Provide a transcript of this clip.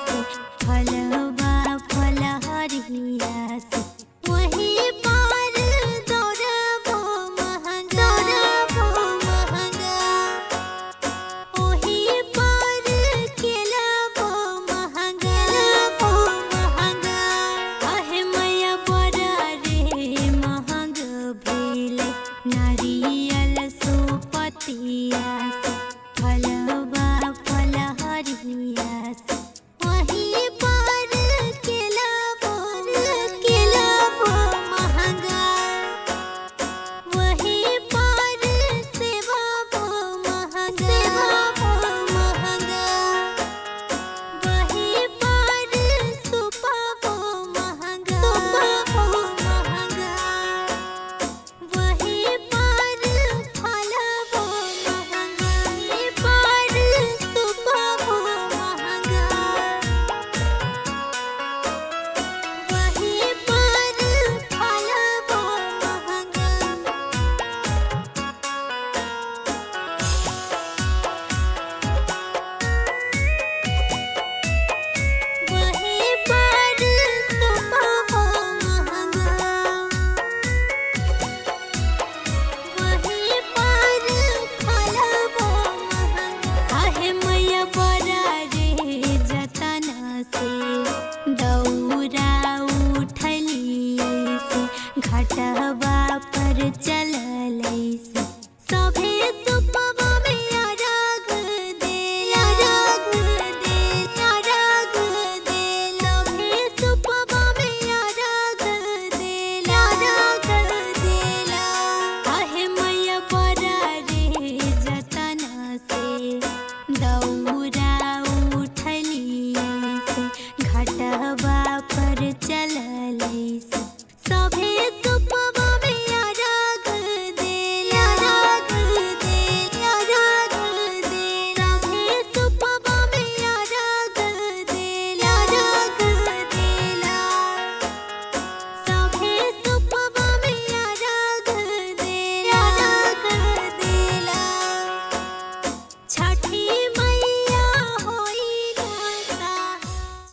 से फलवा फलहरिया से वही पार दौड़बो महंगा ओही पार केलबो महंगा आहे मैया बड़ा रे महंग भेले नारियल सुपतिया से फलवा फलहरिया से वही पार केलबो महंगा वही पार सेवबो महंगा वही पार सुपबो महंगा वही पार फलबो महंगा वही पार सुपबो महंगा वही पार फलबो महंगा वही पार सुपबो महंगा वही पार फलबो महंगा आहे मैया बड़ा रे जतन से दौरा उठलिए से घाटवा पर चल